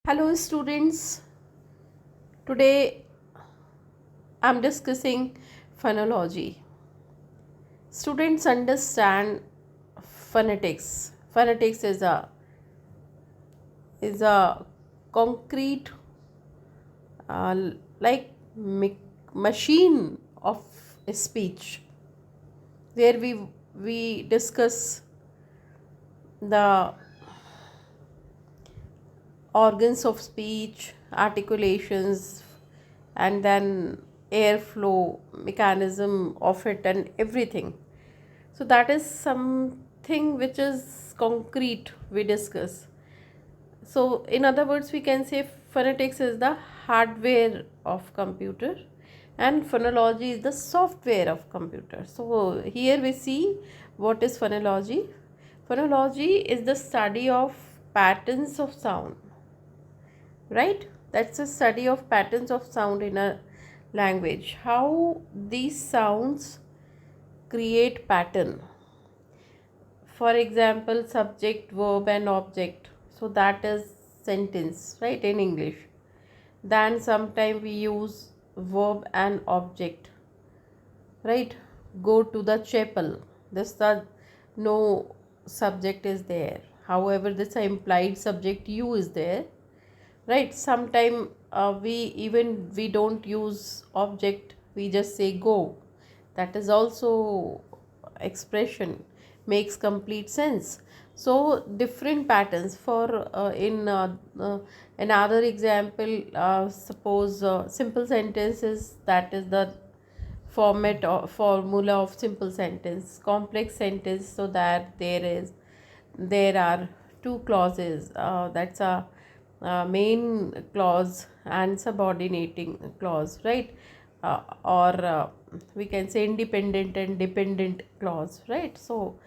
Hello, students. Today I'm discussing phonology. Students understand phonetics. Phonetics is a concrete, uh, like machine of speech, where we discuss the organs of speech, articulations, and then airflow mechanism of it and everything. So that is something which is concrete we discuss. So in other words, we can say phonetics is the hardware of computer and phonology is the software of computer. So here we see what is phonology. Phonology is the study of patterns of sound, right? That's a study of patterns of sound in a language, how these sounds create pattern. For example, subject, verb and object, so that is sentence, right, in English. Then sometime we use verb and object, right? Go to the chapel, this the no subject is there, however this implied subject you is there, right? Sometime we don't use object, we just say go, that is also expression, makes complete sense. So different patterns for in another example, suppose simple sentences, that is the format or formula of simple sentence. Complex sentence, so that there are two clauses, that's a main clause and subordinating clause, right? Or we can say independent and dependent clause, right? So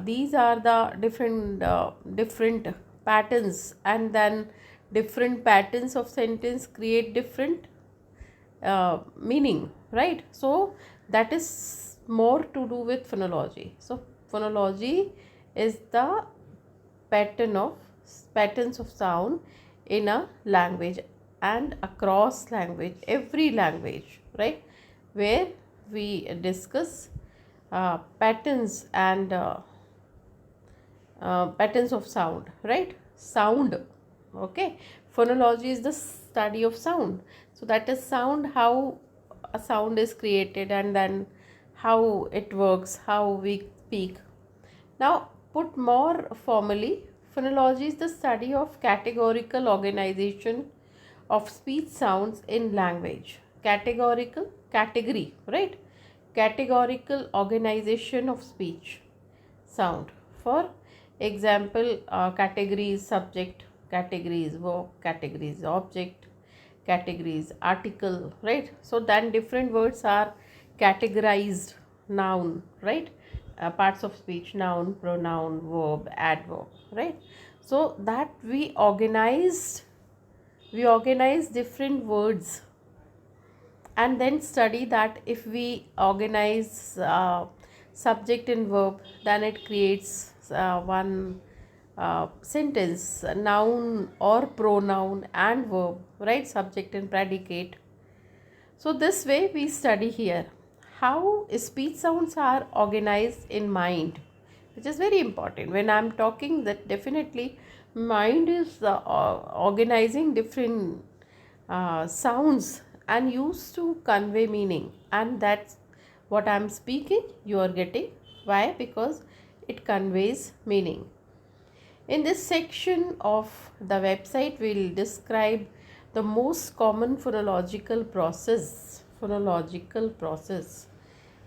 these are the different patterns, and then different patterns of sentence create different meaning, right? So that is more to do with phonology. So phonology is the pattern of patterns of sound in a language and across language, every language, right? Where we discuss patterns and patterns of sound, right? Sound, okay. Phonology is the study of sound. So that is sound, how a sound is created and then how it works, how we speak. Now, put more formally, phonology is the study of categorical organization of speech sounds in language. Categorical, category, right? Categorical organization of speech sound. For example, categories subject, categories verb, categories object, categories article, right? So then different words are categorized, noun, right? Parts of speech, noun, pronoun, verb, adverb, right? So that we organize different words, and then study that if we organize subject and verb, then it creates one sentence, noun or pronoun and verb, right? Subject and predicate. So this way we study here how speech sounds are organized in mind, which is very important. When I'm talking, that definitely mind is organizing different sounds and used to convey meaning, and that's what I'm speaking you are getting. Why? Because it conveys meaning. In this section of the website, we'll describe the most common phonological process,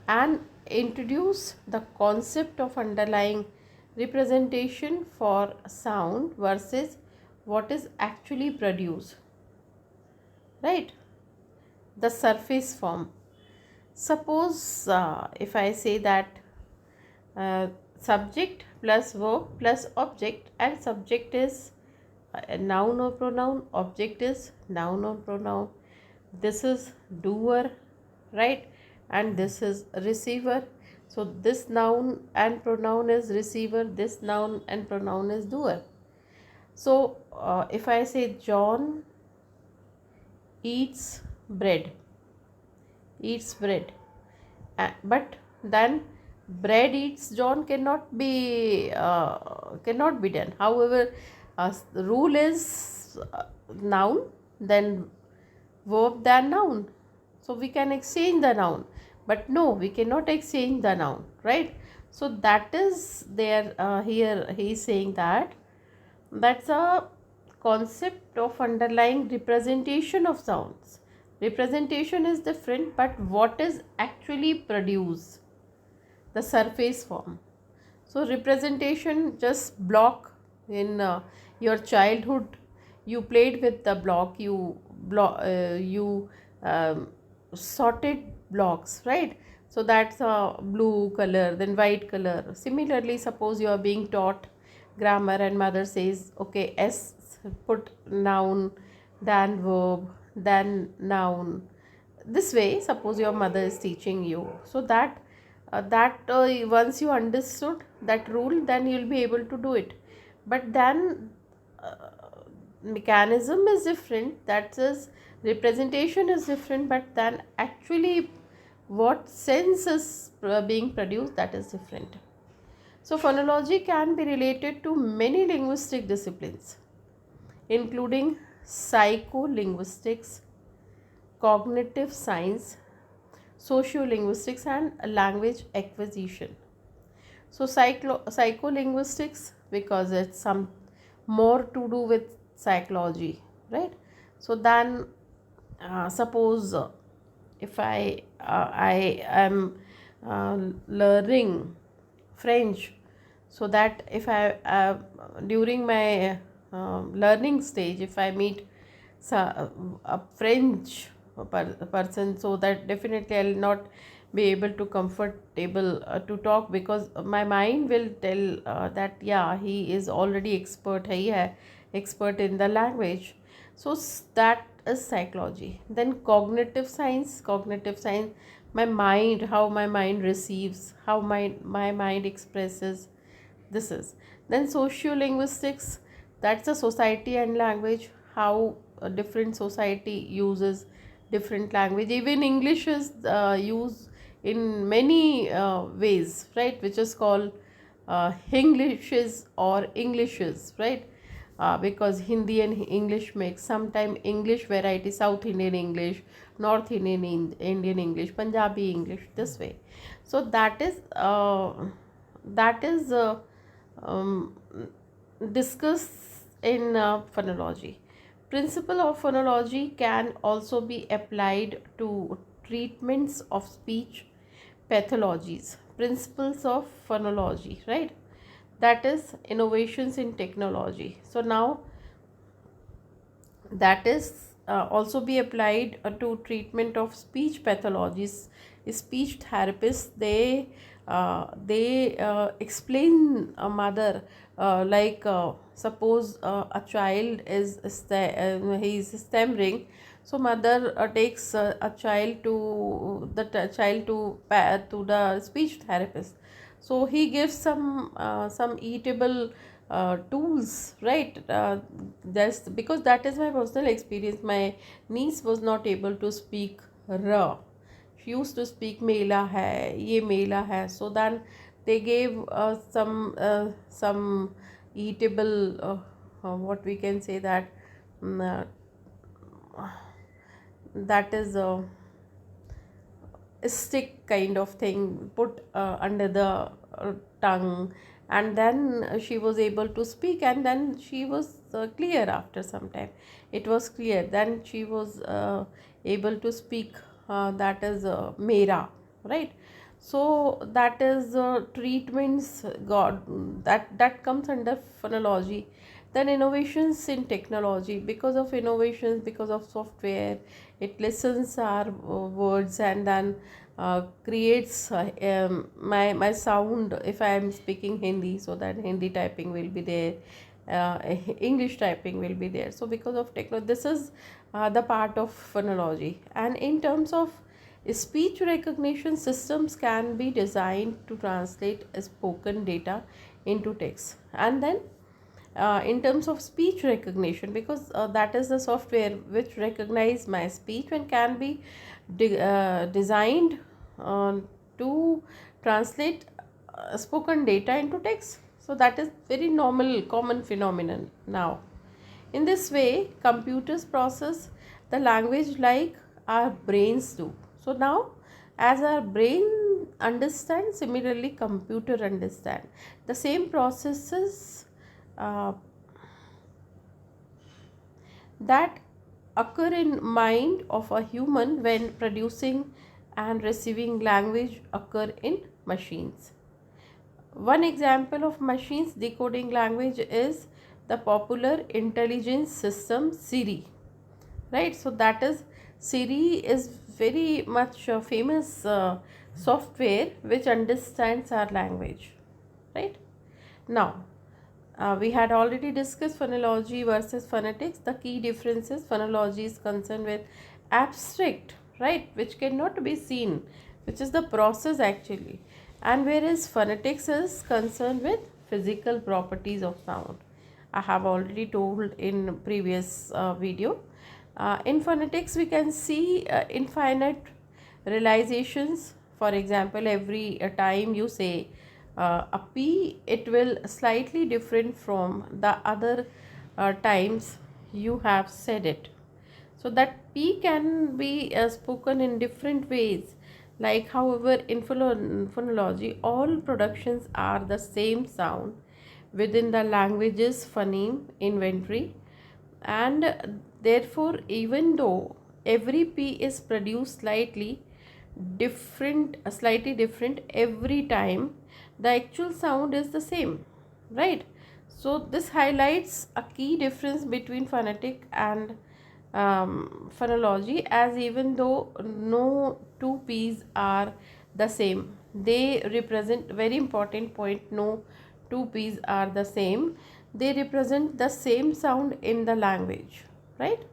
and introduce the concept of underlying representation for sound versus what is actually produced, right? The surface form. Suppose if I say that uh, subject plus verb plus object, and subject is a noun or pronoun, object is noun or pronoun, this is doer, right? And this is receiver. So this noun and pronoun is receiver, this noun and pronoun is doer. So if I say John eats bread, eats bread, but then bread eats John cannot be done. However, the rule is noun, then verb, then noun. So we can exchange the noun, but no, we cannot exchange the noun, right? So that is there. Here he is saying that that's a concept of underlying representation of sounds. Representation is different, but what is actually produced, the surface form. So representation just block in your childhood. You played with the block. You sorted blocks, right? So that's a blue color, then white color. Similarly, suppose you are being taught grammar and mother says, okay, S, put noun, then verb, then noun. This way, suppose your mother is teaching you, so that once you understood that rule, then you'll be able to do it. But then uh, mechanism is different, that is representation is different, but then actually what sense is being produced, that is different. So phonology can be related to many linguistic disciplines, including psycholinguistics, cognitive science, sociolinguistics, and language acquisition. So psycholinguistics, because it's some more to do with psychology, right? So then suppose if I am learning French, so that if I during my learning stage, if I meet a French person, so that definitely I'll not be able to comfortable to talk, because my mind will tell that yeah, he is already expert, he है expert in the language. So that is psychology. Then cognitive science, my mind, how my mind receives, how my mind expresses, this is. Then sociolinguistics, that's a society and language, how a different society uses different language. Even English is used in many ways, right, which is called Englishes or Englishes, right? Because Hindi and English mix. Sometimes English variety, South Indian English, North Indian English, Punjabi English, this way. So that is um, discussed in phonology. Principle of phonology can also be applied to treatments of speech pathologies. Principles of phonology, right? That is innovations in technology. So now that is also be applied to treatment of speech pathologies. Speech therapists, they explain a mother, like suppose a child is he is stammering, so mother takes a child to child to the speech therapist. So he gives some eatable tools, right? That's because that is my personal experience. My niece was not able to speak ra. She used to speak mela hai, ye mela hai. So then they gave some eatable, what we can say that, that is a stick kind of thing put under the tongue, and then she was able to speak, and then she was clear. After some time it was clear, then she was able to speak, that is mera, right? So that is treatments, god, that comes under phonology. Then innovations in technology, because of innovations, because of software, it listens our words, and then creates my sound. If I am speaking Hindi, so that Hindi typing will be there, uh, English typing will be there. So because of technology, this is the part of phonology. And in terms of speech recognition, systems can be designed to translate spoken data into text, and then in terms of speech recognition, because that is the software which recognize my speech and can be designed uh, to translate spoken data into text. So that is very normal common phenomenon now. In this way, computers process the language like our brains do. So now, as our brain understands, similarly computer understand. The same processes uh, that occur in mind of a human when producing and receiving language occur in machines. One example of machines decoding language is the popular intelligence system Siri, right? So that is, Siri is very much a famous software which understands our language, right? Now, we had already discussed phonology versus phonetics. The key differences: phonology is concerned with abstract, right, which cannot be seen, which is the process actually, and whereas phonetics is concerned with physical properties of sound. I have already told in previous video. In phonetics, we can see infinite realizations. For example, every time you say a P, it will slightly different from the other times you have said it. So that P can be spoken in different ways. Like, however, in phonology, all productions are the same sound within the language's phoneme inventory, and therefore, even though every P is produced slightly different every time, the actual sound is the same, right? So this highlights a key difference between phonetic and phonology, as even though no two P's are the same, they represent, very important point, no two P's are the same, they represent the same sound in the language, right?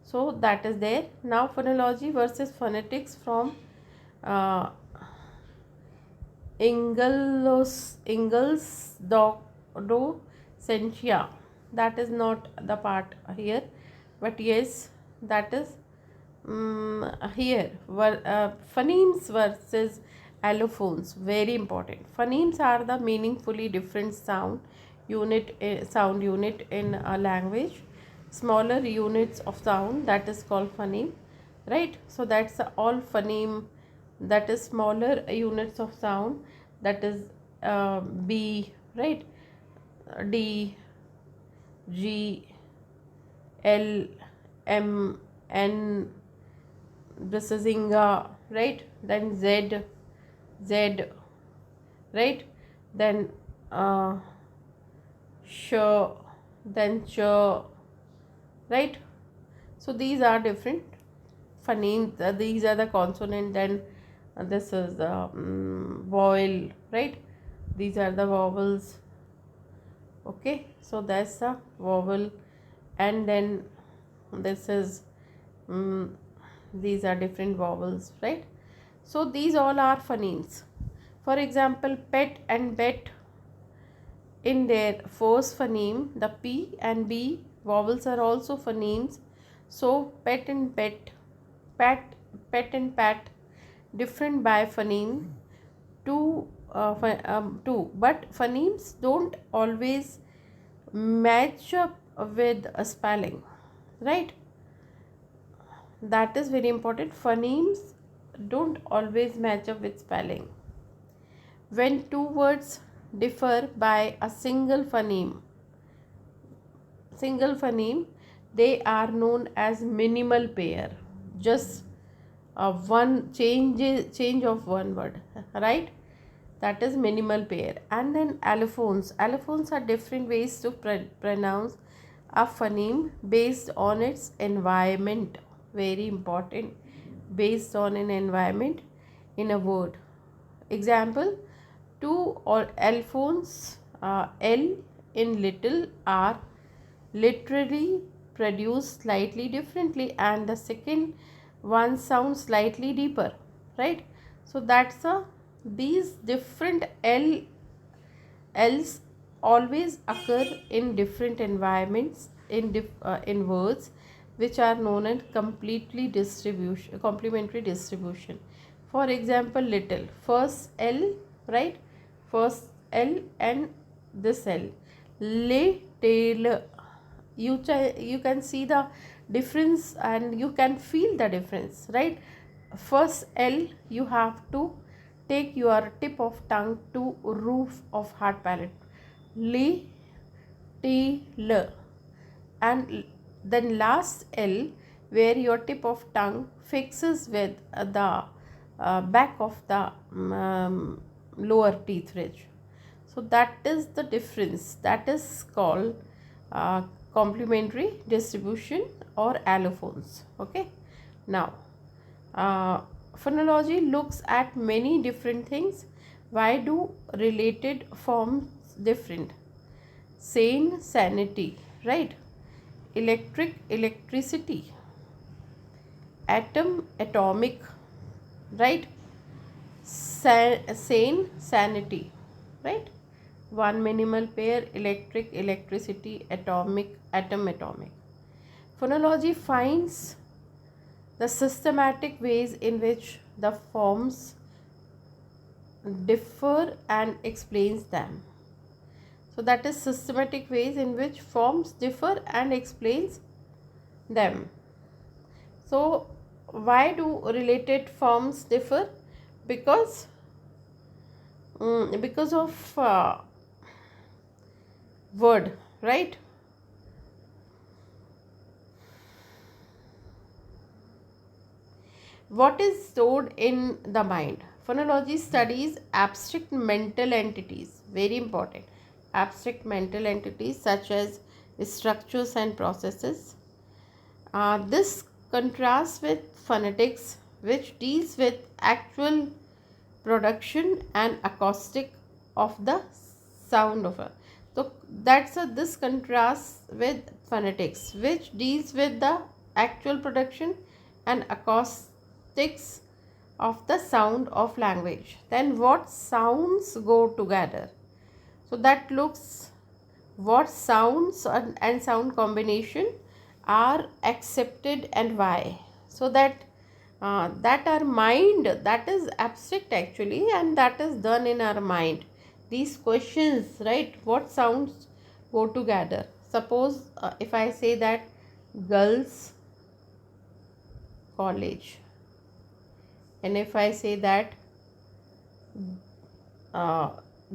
So that is there. Now, phonology versus phonetics from uh, Ingles docentia. That is not the part here, but yes, that is here. Phonemes versus allophones. Very important. Phonemes are the meaningfully different sound unit in a language. Smaller units of sound, that is called phoneme, right? So that's all phoneme, that is smaller units of sound, that is B, right? D, G, L, M, N, this is Inga, right? Then Z, Z, right? Then Sh, then Ch, right? So these are different phonemes. These are the consonant. Then this is the vowel, right? These are the vowels. Okay, so that's the vowel, and then this is these are different vowels, right? So these all are phonemes. For example, pet and bet, in their first phoneme, the P and B vowels are also phonemes. So pet and pet, pat, pet and pat, different by phoneme. Two, but phonemes don't always match up with a spelling, right? That is very important. Phonemes don't always match up with spelling. When two words differ by a single phoneme, they are known as minimal pair. Just one change of one word, right? That is minimal pair. And then allophones are different ways to pronounce a phoneme based on its environment. Very important. Based on an environment in a word. Example: two or allophones, L in little, are literally produced slightly differently, and the second one sounds slightly deeper, right? So that's a, these different L's always occur in different environments in words which are known as complementary distribution. For example, little, first L, right? First L and this L. Little. You can see the difference and you can feel the difference, right? First L, you have to take your tip of tongue to roof of hard palate. Li, T, L. And then last L, where your tip of tongue fixes with the back of the lower teeth ridge. So that is the difference. That is called uh, complementary distribution or allophones. Okay. Now, uh, phonology looks at many different things. Why do related forms different? Sane, sanity, right? Electric, electricity. Atom, atomic, right? Sane, sanity, right? One minimal pair, electric, electricity, atomic, atom, atomic. Phonology finds the systematic ways in which the forms differ and explains them. So that is systematic ways in which forms differ and explains them. So why do related forms differ? Because because of word, right? What is stored in the mind? Phonology studies abstract mental entities, very important. Abstract mental entities such as structures and processes. This contrasts with phonetics, which deals with actual production and acoustic of the sound of a. So that's this contrasts with phonetics, which deals with the actual production and acoustics of the sound of language. Then what sounds go together? So that looks what sounds and sound combination are accepted and why. So that our mind, that is abstract actually, and that is done in our mind. These questions, right? What sounds go together? Suppose if I say that girls college, and if I say that uh,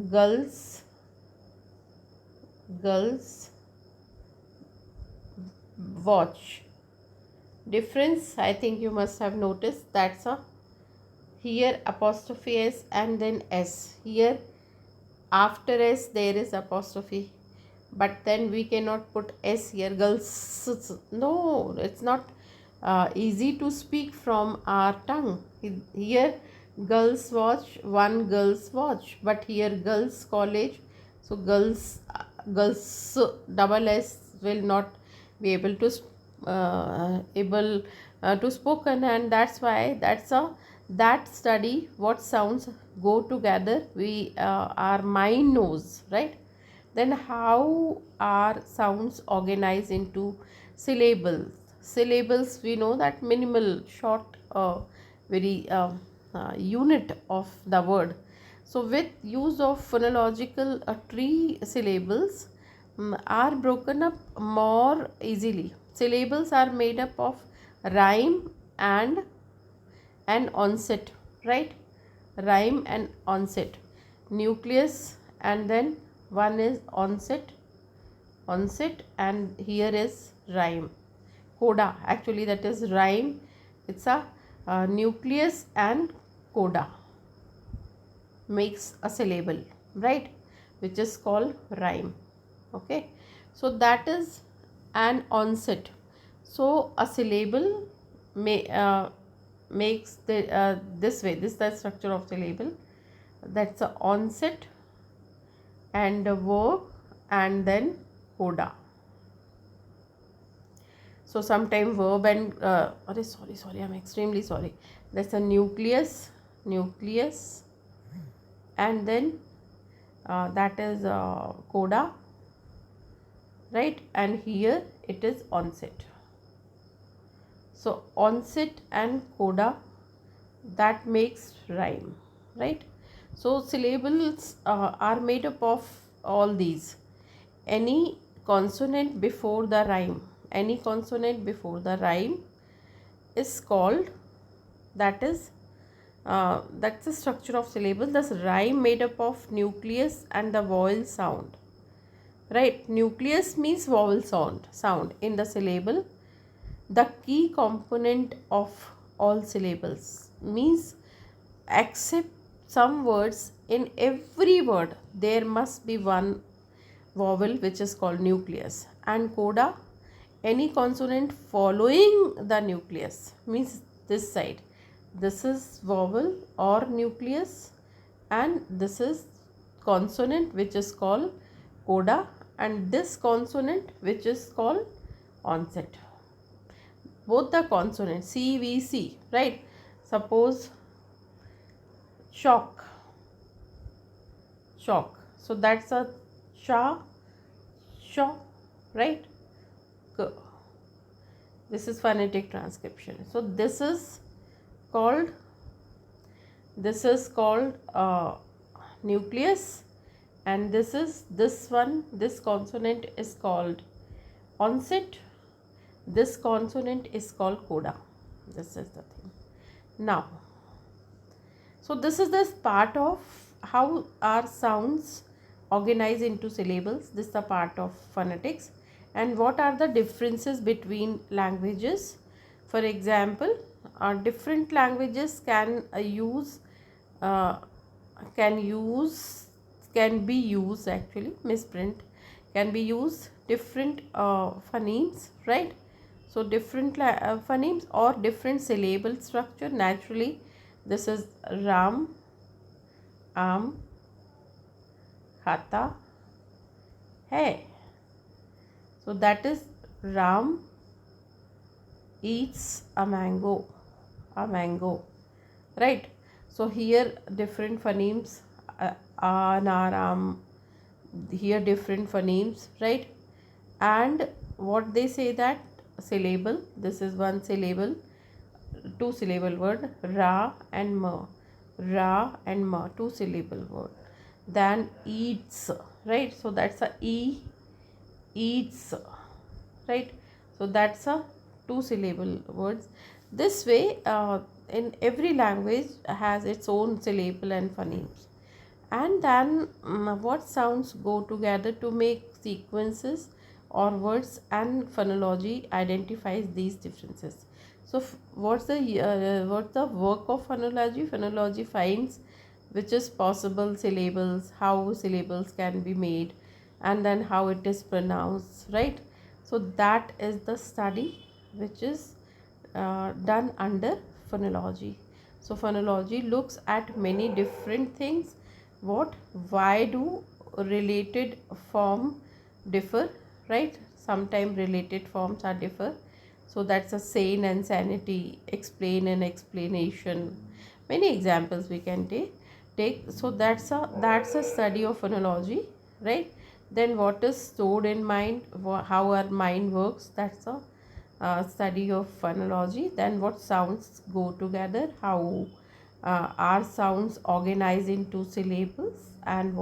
girls girls watch, difference I think you must have noticed. That's a here apostrophe s and then s. Here after s there is apostrophe, but then we cannot put s here. Girls, no, it's not easy to speak from our tongue. Here girls watch, one girls watch, but here girls college. So girls double s will not be able to able to spoken, and that's why that study what sounds go together, we our mind knows, right? Then how are sounds organized into syllables? Syllables, we know that minimal short very unit of the word. So with use of phonological tree, syllables are broken up more easily. Syllables are made up of rhyme and onset, right? Rhyme and onset, nucleus, and then one is onset, and here is rhyme. Coda, actually that is rhyme. It's a nucleus and coda makes a syllable, right? Which is called rhyme. Okay, so that is an onset. So a syllable makes this way. This is the structure of syllable. That's a onset and a verb and then coda. So sometime verb and sorry, I'm extremely sorry. That's a nucleus, and then that is coda, right? And here it is onset. So onset and coda, that makes rhyme, right? So syllables are made up of all these. Any consonant before the rhyme, any consonant before the rhyme is called, that is that's the structure of syllable. This rhyme made up of nucleus and the vowel sound, right? Nucleus means vowel sound in the syllable. The key component of all syllables means, except some words, in every word there must be one vowel which is called nucleus. And coda, any consonant following the nucleus, means this side, this is vowel or nucleus, and this is consonant which is called coda, and this consonant which is called onset. Both the consonants C, V, C, right? Suppose chalk, chalk. So that's a cha, sha, right? K. This is phonetic transcription. So called this is called nucleus, and this consonant is called onset. This consonant is called coda. This is the thing. Now, so this is this part of how our sounds organize into syllables. This is the part of phonetics. And what are the differences between languages? For example, different languages uh, can use can be used, actually misprint, can be used different phonemes, right? So different phonemes or different syllable structure. Naturally, this is ram, am, khata, hai. So that is ram eats a mango, right? So here different phonemes, na, ram, here different phonemes, right? And what they say, that syllable, this is one syllable, two syllable word, ra and ma, two syllable word. Then eats, right? So that's a e, eats, right? So that's a two syllable words. This way, in every language has its own syllable and phonemes. And then what sounds go together to make sequences or words, and phonology identifies these differences. So what's the work of phonology? Phonology finds which is possible syllables, how syllables can be made, and then how it is pronounced, right? So that is the study which is done under phonology. So phonology looks at many different things. Why do related form differ, right? Sometimes related forms are differ. So that's a sane and sanity, explain and explanation. Many examples we can take. So that's a study of phonology, right? Then what is stored in mind, how our mind works, that's a study of phonology. Then what sounds go together, how are sounds organized into syllables, and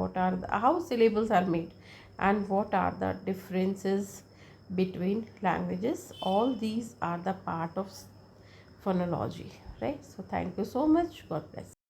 how syllables are made, and what are the differences between languages. All these are the part of phonology, right? So thank you so much. God bless.